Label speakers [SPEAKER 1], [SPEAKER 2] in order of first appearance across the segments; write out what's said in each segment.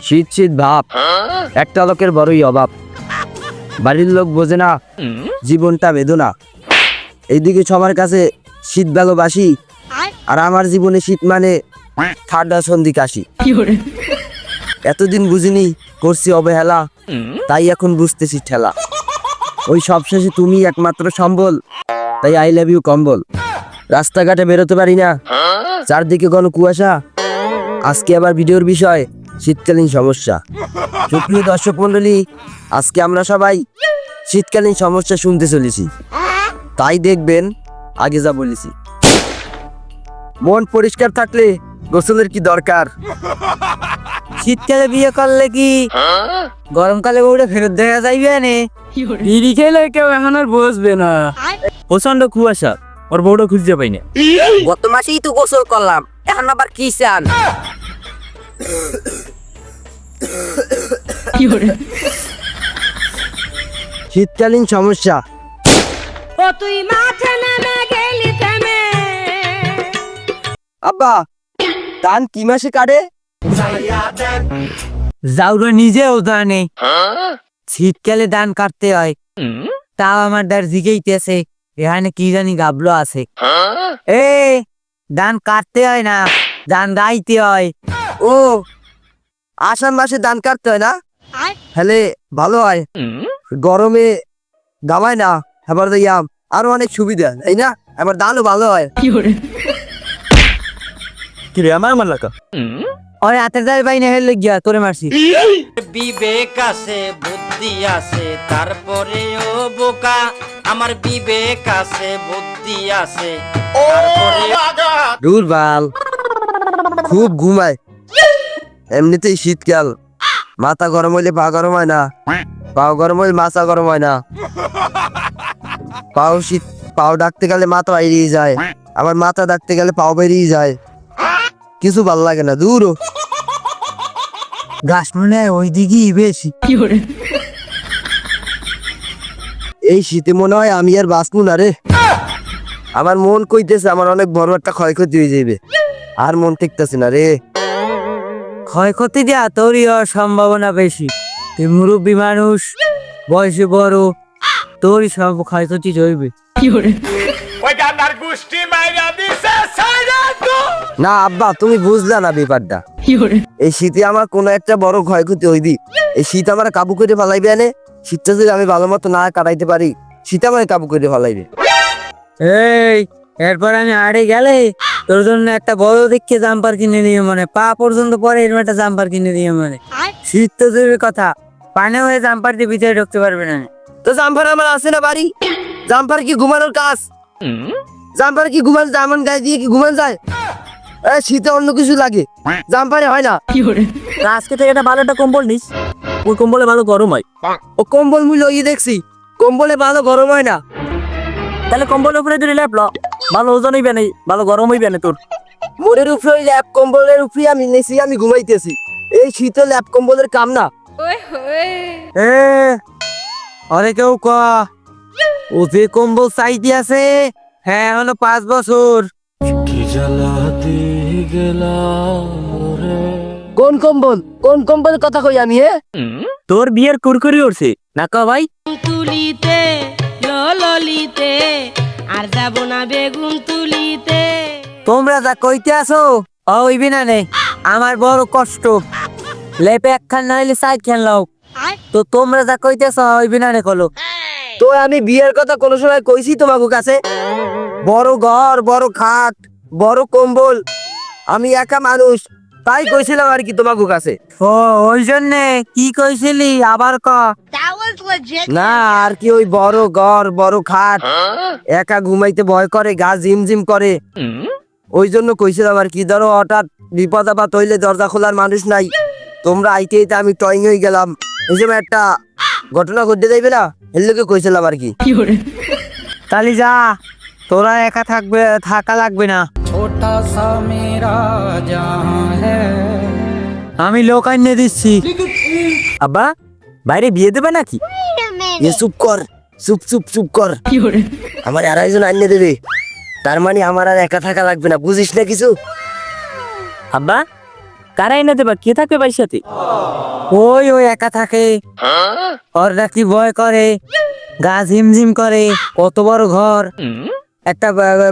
[SPEAKER 1] শীত শীত ভাব, একটা লোকের বড়ই অভাব। বাড়ির লোক বোঝে না জীবনটা বেদনা। এইদিকে সবার কাছে শীত ভালোবাসি, আর আমার জীবনে শীত মানে ঠান্ডা সন্ধি কাশি। এতদিন বুঝিনি করছি অবহেলা, তাই এখন বুঝতেছি ঠেলা। ওই সবশেষে তুমি একমাত্র সম্বল, তাই আই লাভ ইউ কম্বল। রাস্তাঘাটে বেরোতে পারি না, চারদিকে ঘন কুয়াশা। আজকে আবার ভিডিওর বিষয় শীতকালীন সমস্যা। সুপ্রিয় দর্শক মন্ডলী, আজকে আমরা সবাই শীতকালীন সমস্যা শুনতে চলেছি, তাই দেখবেন আগে যা বলেছি। মন পরিষ্কার থাকলে গোসলের কি দরকার? শীতকালে বিয়ে করলে কি গরমকালে বউটা ফেরত দেখা যাইবে না? বিড়ি খেলে কেউ এখন আর বসবে না। প্রচন্ড কুয়াশা, ওর বউটা খুঁজতে পাই না। গত মাসেই তো গোসল করলাম, এখন আবার কি চান? শীতকালীন সমস্যা। আব্বা, ধান কি মাসে কাটে? যাওরা নিজেও জানে শীতকালে ধান কাটতে হয়, তাও আমার দ্বার জিগেইতেছে এখানে কি জানি গাবলো আছে। এ ধান কাটতে হয় না, ধান গাইতে হয়। ও, আষাঢ় মাসে ধান কাটতে হয় না? হলে ভালো হয়, গরমে গামায় না। এবার ইয়াম আরো অনেক সুবিধা, তাই না? এবার ধানও ভালো হয়। কি রে আমার মালাকা ওই হাতের দাবি পাই না, হেলে গিয়া তোরে মারছি।
[SPEAKER 2] বিবেক আছে, বুদ্ধি আছে, তারপরেও বোকা। আমার বিবেক আছে, বুদ্ধি আছে,
[SPEAKER 1] দুর্বল, খুব ঘুমায়। এমনিতেই শীতকাল, মাথা গরম হইলে পা গরম হয় না, পাও গরম হইলে মাথা গরম হয় না। পাও ডাকতে গেলে মাথা বেরিয়ে যায়, আবার মাথা ডাকতে গেলে পাও বেরিয়ে যায়। কিছু ভাল লাগে না, দূর। গাছ মনে হয় ওই দিকেই বেশি। এই শীতে মনে হয় আমি আর বাঁচবো না রে। আমার মন কইতেছে আমার অনেক বড় একটা ক্ষয়ক্ষতি হয়ে যাবে, আর মন ঠেকতেছে না রে। ক্ষয়ক্ষতি দেওয়া তোরই হওয়ার সম্ভাবনা বেশি। তুই মুরব্বী মানুষ, বয়সে বড়, তোরই সব ক্ষয়ক্ষতি হইবে। না আব্বা, তুমি বুঝলা না ব্যাপারটা। এই শীতে আমার কোনো একটা বড় ক্ষয়ক্ষতি হইবি। এই শীত আমার কাবু করে ফেলাইবে এনে। শীতটা যদি আমি ভালো মতো না কাটাইতে পারি, শীত আমার কাবু করে ফেলাইবে। এই এরপর আমি আড়ে গেলে তোর জন্য একটা বড় দেখে জাম্পার কিনে দিয়ে, মানে পা পর্যন্ত পরে এরকম একটা জাম্পার কিনে দিয়ে, মানে শীত তো দূরের কথা, পানে হয়ে জাম্পার দিয়ে ভিতরে ঢুকতে পারবে না। তো জাম্পার আমার আছে না বাড়ি? জাম্পার কি ঘুমানোর কাজ? জাম্পার কি ঘুমানো যায়? এমন গায়ে দিয়ে কি ঘুমানো যায়? শীতে অন্য কিছু লাগে, জাম্পারে হয় না। আজকে থেকে একটা ভালো একটা কম্বল নিস, ওই কম্বলে ভালো গরম হয়। ও কম্বল মূল্য ইয়ে দেখছি, কম্বলে ভালো গরম হয় না। তাহলে কম্বলের উপরে তুই ল্যাপ ল, ভালো ওজন হইবে না, ভালো গরম হইবে না তোর। মোরের উপরে ওই ল্যাপ কম্বলের উপরে আমি নেছি, আমি ঘুমাইতেছি। এই শীতে ল্যাপ কম্বলের কাম না। আরে কেউ ক ও যে কম্বল চাইতে আছে, হ্যাঁ এখনো 5 বছর। কোন কম্বল? কোন কম্বলের কথা কই আমি? তোর বিয়ের কুরকুরি উঠছে না ক ভাই?
[SPEAKER 3] তুলিতে ললিতে আর যাব না বেগুন তুলিতে।
[SPEAKER 1] তোমরা যা কইতে আসো হইবি না নে, আমার বড় কষ্ট। লেপে একখান না হইলে 4 খান লাও। তো তোমরা যা কইতেছ হইবি না নে কলো। তো আমি বিয়ের কথা কোন সময় কইছি তোমাকে কাছে? বড় ঘর, বড় খাট, বড় কম্বল, আমি একা মানুষ, তাই কইছিলাম আর কি তোমাকে কাছে। ও ওই জন্যে কি কইছিলি আবার ক? না আর কি, ওই বড় ঘর, বড় খাট, একা ঘুমাইতে ভয় করে, গা জিমজিম করে, ওই জন্য কইছিলাম আর কি। ধরো হঠাৎ বিপদ আপদ হইলে দরজা খোলার মানুষ নাই, তোমরা আইতে আইতে আমি টয়িং হয়ে গেলাম, এই সময় একটা ঘটনা ঘটতে যাইবে না, এর লোকে কইছিলাম আর কি। তালি যা, তোরা একা থাকবে, থাকা লাগবে না।
[SPEAKER 2] ছোটা সা মেরা জাহাঁ হ্যায়।
[SPEAKER 1] আমি লোক আইনে দিচ্ছি। আব্বা, বাইরে বিয়ে দেবে নাকি? চুপ কর, চুপ চুপ চুপ কর। আমার আর একজন আইনে দেবে, তার মানে আমার আর একা থাকা লাগবে না, বুঝিস না কিছু? আব্বা, কারা এনে দেবা? কে থাকবে ভাইয়ের সাথে? ওই ওই একা থাকে, ওর রাত্রি ভয় করে, গা ঝিমঝিম করে, কত বড় ঘর, একটা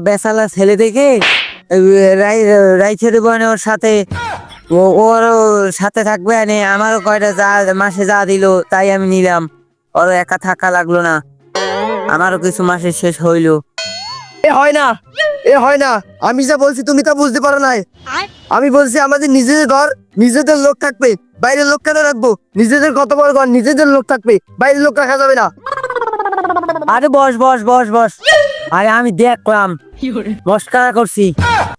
[SPEAKER 1] বেসালা ছেলে দেখে রাই ছেড়ে বনে ওর সাথে, ওরও সাথে থাকবে। আনে আমারও কয়টা যা মাসে যা দিল তাই আমি নিলাম, ওরও একা থাকা লাগলো না, আমারও কিছু মাসের শেষ হইলো।
[SPEAKER 4] এ হয় না, এ হয় না, আমি যা বলছি তুমি তা বুঝতে পারো না। আমি বলছি আমাদের নিজেদের ঘর, নিজেদের লোক থাকবে, বাইরের লোক কেন রাখবো? নিজেদের কত বড় ঘর, নিজেদের লোক থাকবে, বাইরের লোক রাখা যাবে না।
[SPEAKER 1] আরে বস বস বস বস, আরে আমি দেখলাম, মস্কারা করছি,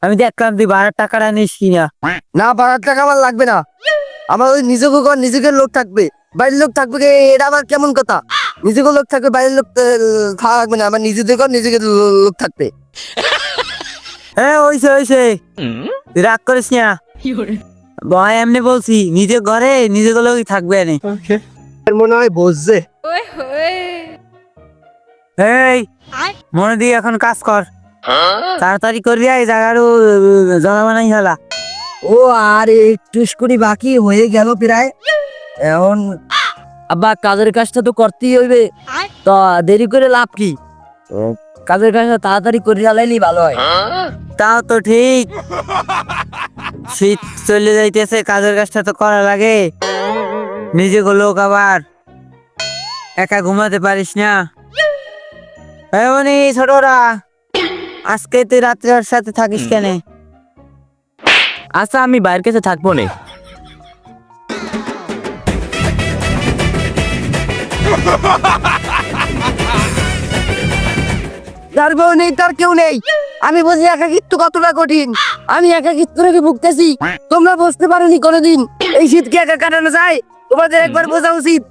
[SPEAKER 1] আমি দেখলাম তুই ভাড়ার টাকাটা নিস কিনা।
[SPEAKER 4] না, ভাড়ার টাকা আমার লাগবে না, আমার ওই নিজেকে ঘর, নিজেদের লোক থাকবে, বাইরের লোক থাকবে এটা আবার কেমন কথা? নিজেকে লোক থাকবে, বাইরের লোক খাওয়া লাগবে না, আমার নিজেদের ঘর, নিজেদের লোক থাকবে।
[SPEAKER 1] হ্যাঁ হইছে হইছে, তুই রাগ করিস না, ভাই এমনি বলছি, নিজের ঘরে নিজের লোকই থাকবে এনে।
[SPEAKER 4] মনে হয় বসছে।
[SPEAKER 1] এই মনে দিয়ে এখন কাজ কর, তাড়াতাড়ি করবি, এই জায়গারও জমা বানাই হলা।
[SPEAKER 4] ও আর একটু করে বাকি হয়ে গেল প্রায়, এখন
[SPEAKER 1] আব্বা কাজের কাজটা তো করতেই হইবে, তো দেরি করে লাভ কি? কাজের কাজটা তাড়াতাড়ি করে চালাইলি ভালো হয়। তাও তো ঠিক, শীত চলে যাইতেছে, কাজের কাজটা তো করা লাগে, নিজে লোক আবার একা ঘুমাতে পারিস না। এমনি ছোটরা, আজকে তুই রাত্রে ওর সাথে থাকিস কেন? আচ্ছা আমি বাইরের কাছে থাকবো না।
[SPEAKER 4] যার বউ নেই তার কেউ নেই, আমি বুঝি একাকিত্ব কতটা কঠিন, আমি একাকিত্ব রেখে ভুগতেছি, তোমরা বুঝতে পারোনি কোনোদিন এই শীতকে একা কাটানো যায়? তোমাদের একবার বোঝা উচিত।